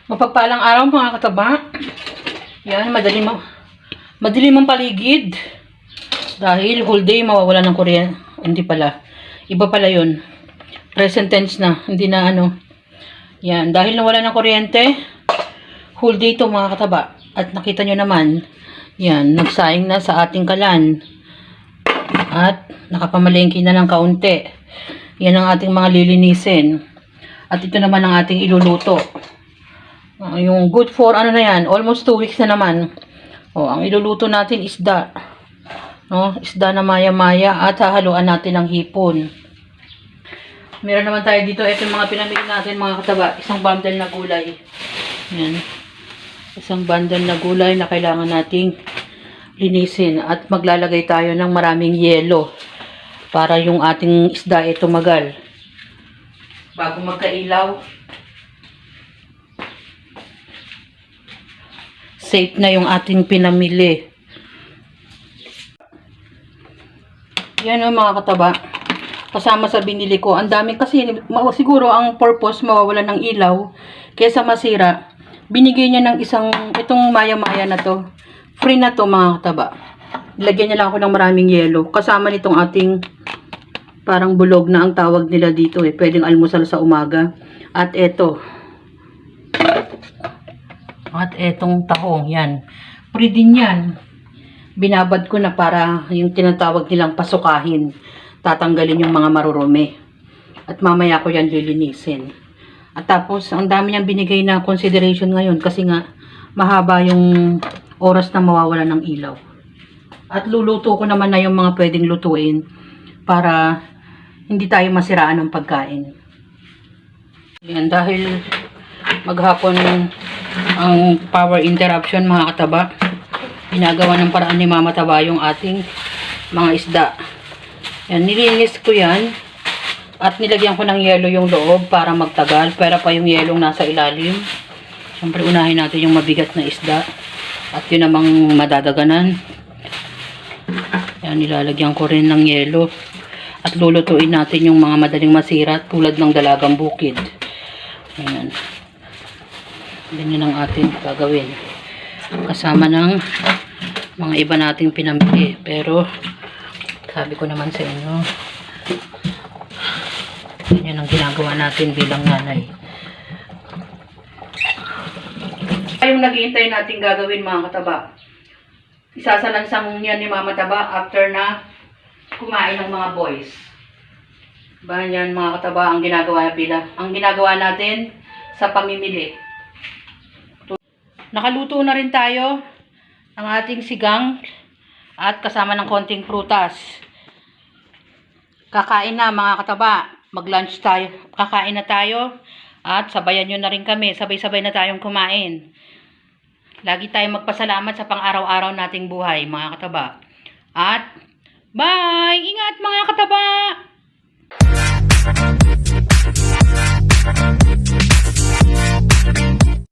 Mapagpalang araw mga kataba. Yan, madilim ang paligid. Dahil whole day mawawala ng kuryente. Hindi pala. Iba pala yun. Present tense na. Hindi na ano. Yan, dahil nawala ng kuryente, whole day to mga kataba. At nakita nyo naman, yan, nagsaing na sa ating kalan. At nakapamalengke na ng kaunti. Yan ang ating mga lilinisin. At ito naman ang ating iluluto. Yung good for ano na yan, almost 2 weeks na naman. Ang iluluto natin isda. Isda na maya-maya at hahaluan natin ng hipon. Meron naman tayo dito, ito yung mga pinamili natin mga kataba. Isang bundle na gulay. Yan. Isang bundle na gulay na kailangan nating linisin. At maglalagay tayo ng maraming yelo para yung ating isda ay tumagal. Bago magkailaw, safe na yung ating pinamili. Yan o mga kataba. Kasama sa binili ko. Ang dami kasi, siguro ang purpose mawawala ng ilaw kaysa masira. Binigay niya ng itong maya-maya na to. Free na to mga kataba. Lagyan niya lang ako ng maraming yelo. Kasama nitong ating parang bulog na ang tawag nila dito eh. Pwedeng almusal sa umaga. At eto. At etong tahong. Yan. Free din yan. Binabad ko na para yung tinatawag nilang pasukahin. Tatanggalin yung mga marurumi. At mamaya ko yan lilinisin. At tapos, ang dami niyang binigay na consideration ngayon kasi nga mahaba yung oras na mawawala ng ilaw. At luluto ko naman na yung mga pwedeng lutuin para hindi tayo masiraan ng pagkain. Yan, dahil maghapon ang power interruption mga kataba, ginagawa ng paraan ni Mama Taba yung ating mga isda. Yan, nilinis ko yan at nilagyan ko ng yelo yung loob para magtagal, pero pa yung yelong nasa ilalim. Siyempre unahin natin yung mabigat na isda at yun namang madadaganan. Yan, nilalagyan ko rin ng yelo at lulutuin natin yung mga madaling masira tulad ng dalagang bukid. Ayan. Ganyan ang ating gagawin. Kasama ng mga iba nating pinamili. Pero, sabi ko naman sa inyo, ganyan ang ginagawa natin bilang nanay. Yung nag-iintay natin gagawin mga kataba. Isasalansang yan ni Mama Taba after na kumain ng mga boys. Yan mga kataba ang ginagawa natin sa pamimili. Nakaluto na rin tayo ng ating sigang at kasama ng konting prutas. Kakain na mga kataba. Mag-lunch tayo. Kakain na tayo at sabayan nyo na rin kami. Sabay-sabay na tayong kumain. Lagi tayong magpasalamat sa pang-araw-araw nating buhay mga kataba. At bye! Ingat mga kataba!